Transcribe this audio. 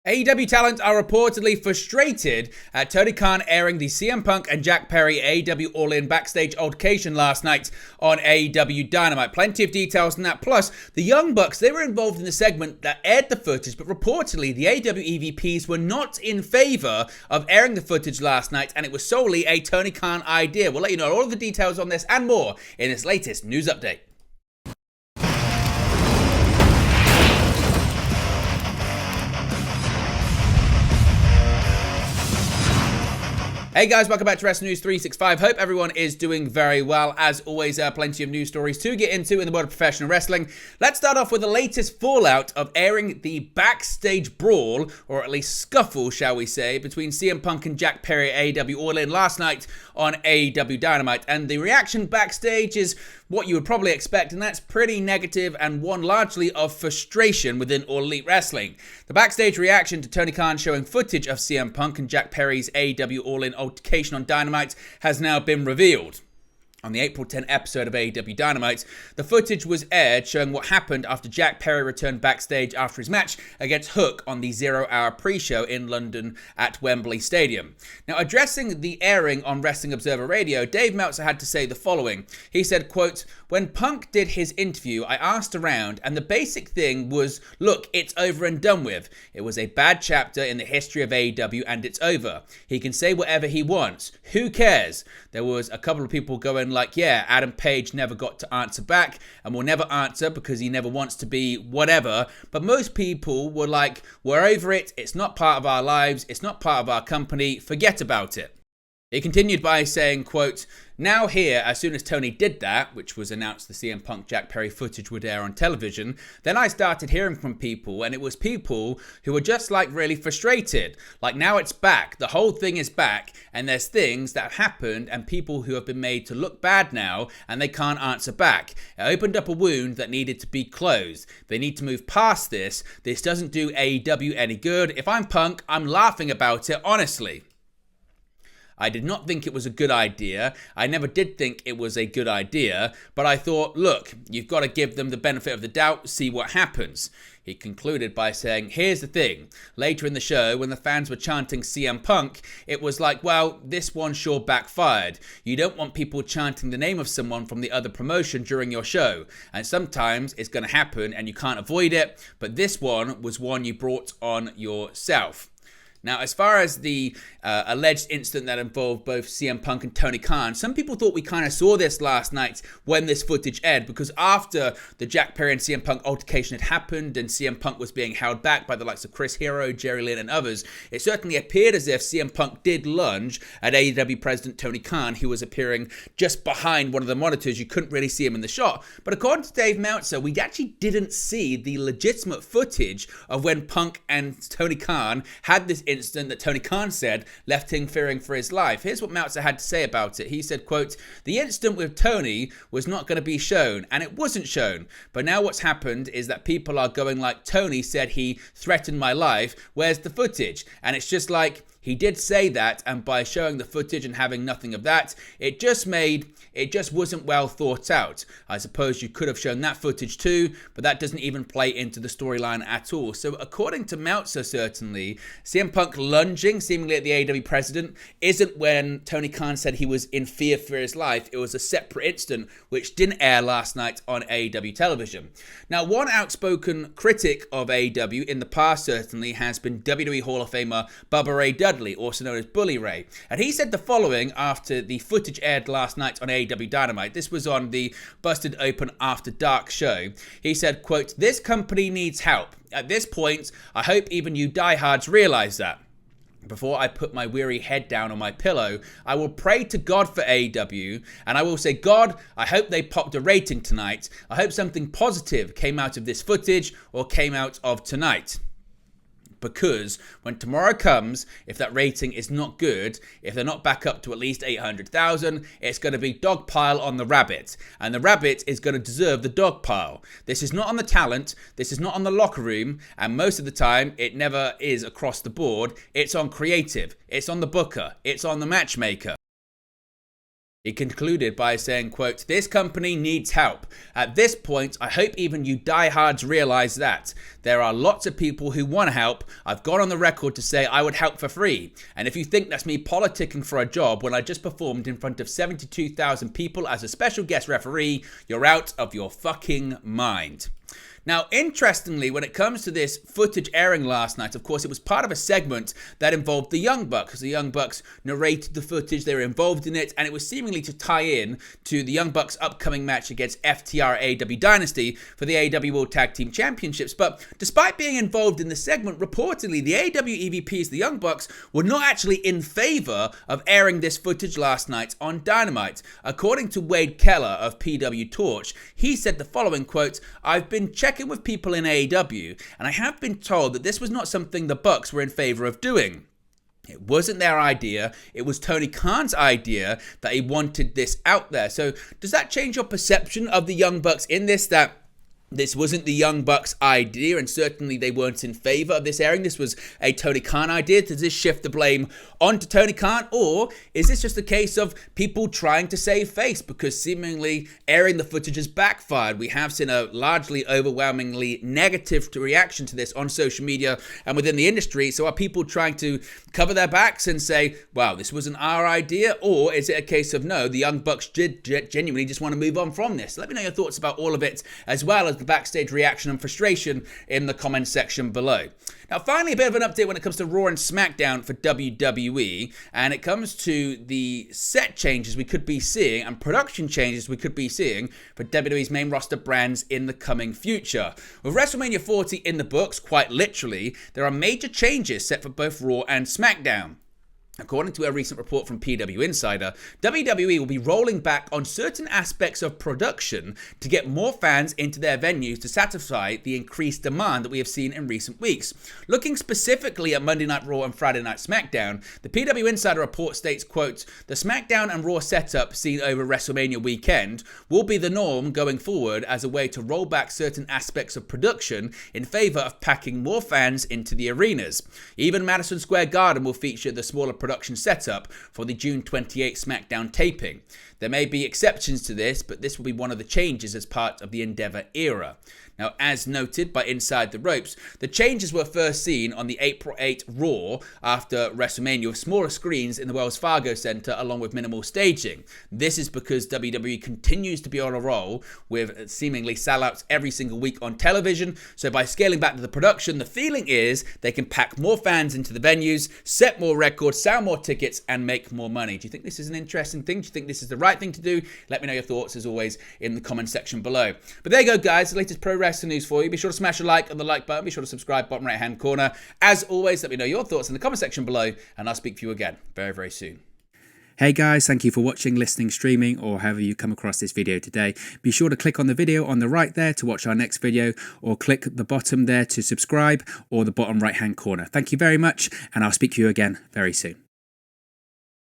AEW talent are reportedly frustrated at Tony Khan airing the CM Punk and Jack Perry AEW All-In backstage altercation last night on AEW Dynamite. Plenty of details on that. Plus, the Young Bucks, they were involved in the segment that aired the footage, but reportedly the AEW EVPs were not in favor of airing the footage last night, and it was solely a Tony Khan idea. We'll let you know all of the details on this and more in this latest news update. Hey guys, welcome back to Wrestling News 365. Hope everyone is doing very well. As always, plenty of news stories to get into in the world of professional wrestling. Let's start off with the latest fallout of airing the backstage brawl, or at least scuffle, shall we say, between CM Punk and Jack Perry at AEW All-In last night on AEW Dynamite. And the reaction backstage is what you would probably expect, and that's pretty negative and one largely of frustration within All Elite Wrestling. The backstage reaction to Tony Khan showing footage of CM Punk and Jack Perry's AEW All-In altercation on Dynamite has now been revealed. On the April 10 episode of AEW Dynamite, the footage was aired showing what happened after Jack Perry returned backstage after his match against Hook on the 0-hour pre-show in London at Wembley Stadium. Now, addressing the airing on Wrestling Observer Radio, Dave Meltzer had to say the following. He said, quote, "When Punk did his interview, I asked around, and the basic thing was, look, it's over and done with. It was a bad chapter in the history of AEW, and it's over. He can say whatever he wants. Who cares?" There was a couple of people going like, yeah, Adam Page never got to answer back and will never answer because he never wants to be whatever. But most people were like, we're over it. It's not part of our lives. It's not part of our company. Forget about it. He continued by saying, quote, "Now here, as soon as Tony did that," which was announced the CM Punk Jack Perry footage would air on television, "then I started hearing from people, and it was people who were just like really frustrated. Like, now it's back. The whole thing is back, and there's things that have happened and people who have been made to look bad now, and they can't answer back. It opened up a wound that needed to be closed. They need to move past this. This doesn't do AEW any good. If I'm Punk, I'm laughing about it, honestly. I did not think it was a good idea. I never did think it was a good idea, but I thought, look, you've got to give them the benefit of the doubt, see what happens." He concluded by saying, "Here's the thing. Later in the show, when the fans were chanting CM Punk, it was like, well, this one sure backfired. You don't want people chanting the name of someone from the other promotion during your show. And sometimes it's going to happen and you can't avoid it, but this one was one you brought on yourself." Now, as far as the alleged incident that involved both CM Punk and Tony Khan, some people thought we kind of saw this last night when this footage aired, because after the Jack Perry and CM Punk altercation had happened and CM Punk was being held back by the likes of Chris Hero, Jerry Lynn, and others, it certainly appeared as if CM Punk did lunge at AEW President Tony Khan, who was appearing just behind one of the monitors. You couldn't really see him in the shot. But according to Dave Meltzer, we actually didn't see the legitimate footage of when Punk and Tony Khan had this incident that Tony Khan said left him fearing for his life. Here's what Meltzer had to say about it. He said, quote, "The incident with Tony was not going to be shown, and it wasn't shown. But now what's happened is that people are going like, Tony said he threatened my life. Where's the footage?" And it's just like, he did say that, and by showing the footage and having nothing of that, it just wasn't well thought out. I suppose you could have shown that footage too, but that doesn't even play into the storyline at all. So according to Meltzer, certainly, CM Punk lunging seemingly at the AEW president isn't when Tony Khan said he was in fear for his life. It was a separate incident which didn't air last night on AEW television. Now, one outspoken critic of AEW in the past certainly has been WWE Hall of Famer Bubba Ray Dudley, also known as Bully Ray. And he said the following after the footage aired last night on AEW Dynamite. This was on the Busted Open After Dark show. He said, quote, "This company needs help. At this point, I hope even you diehards realize that. Before I put my weary head down on my pillow, I will pray to God for AEW, and I will say, God, I hope they popped a rating tonight. I hope something positive came out of this footage or came out of tonight. Because when tomorrow comes, if that rating is not good, if they're not back up to at least 800,000, it's going to be dog pile on the rabbit. And the rabbit is going to deserve the dog pile. This is not on the talent. This is not on the locker room. And most of the time, it never is across the board. It's on creative. It's on the booker. It's on the matchmaker. He concluded by saying, quote, "This company needs help. At this point, I hope even you diehards realize that. There are lots of people who want to help. I've gone on the record to say I would help for free. And if you think that's me politicking for a job when I just performed in front of 72,000 people as a special guest referee, you're out of your fucking mind." Now, interestingly, when it comes to this footage airing last night, of course, it was part of a segment that involved the Young Bucks. The Young Bucks narrated the footage, they were involved in it, and it was seemingly to tie in to the Young Bucks' upcoming match against FTR AEW Dynasty for the AEW World Tag Team Championships. But despite being involved in the segment, reportedly, the AEW EVPs, the Young Bucks, were not actually in favor of airing this footage last night on Dynamite. According to Wade Keller of PW Torch, he said the following, quote, "I've been checking with people in AEW, and I have been told that this was not something the Bucks were in favor of doing. It wasn't their idea. It was Tony Khan's idea that he wanted this out there." So does that change your perception of the Young Bucks in this, that this wasn't the Young Bucks' idea, and certainly they weren't in favor of this airing? This was a Tony Khan idea. Does this shift the blame onto Tony Khan, or is this just a case of people trying to save face because seemingly airing the footage has backfired? We have seen a largely overwhelmingly negative reaction to this on social media and within the industry. So are people trying to cover their backs and say, wow, this wasn't our idea? Or is it a case of, no, the Young Bucks did genuinely just want to move on from this? Let me know your thoughts about all of it, as well as the backstage reaction and frustration in the comments section below. Now, finally, a bit of an update when it comes to Raw and SmackDown for WWE, and it comes to the set changes we could be seeing and production changes we could be seeing for WWE's main roster brands in the coming future. With WrestleMania 40 in the books, quite literally, there are major changes set for both Raw and SmackDown. According to a recent report from PW Insider, WWE will be rolling back on certain aspects of production to get more fans into their venues to satisfy the increased demand that we have seen in recent weeks. Looking specifically at Monday Night Raw and Friday Night SmackDown, the PW Insider report states, quote, "The SmackDown and Raw setup seen over WrestleMania weekend will be the norm going forward as a way to roll back certain aspects of production in favor of packing more fans into the arenas. Even Madison Square Garden will feature the smaller production setup for the June 28 SmackDown taping. There may be exceptions to this, but this will be one of the changes as part of the Endeavor era." Now, as noted by Inside the Ropes, the changes were first seen on the April 8 Raw after WrestleMania with smaller screens in the Wells Fargo Center along with minimal staging. This is because WWE continues to be on a roll with seemingly sellouts every single week on television. So by scaling back to the production, the feeling is they can pack more fans into the venues, set more records, sell more tickets, and make more money. Do you think this is an interesting thing? Do you think this is the right thing to do? Let me know your thoughts, as always, in the comment section below. But there you go, guys. The latest pro wrestling news for you. Be sure to smash a like on the like button. Be sure to subscribe, bottom right hand corner. As always, let me know your thoughts in the comment section below, and I'll speak to you again very, very soon. Hey guys, thank you for watching, listening, streaming, or however you come across this video today. Be sure to click on the video on the right there to watch our next video, or click the bottom there to subscribe, or the bottom right hand corner. Thank you very much, and I'll speak to you again very soon.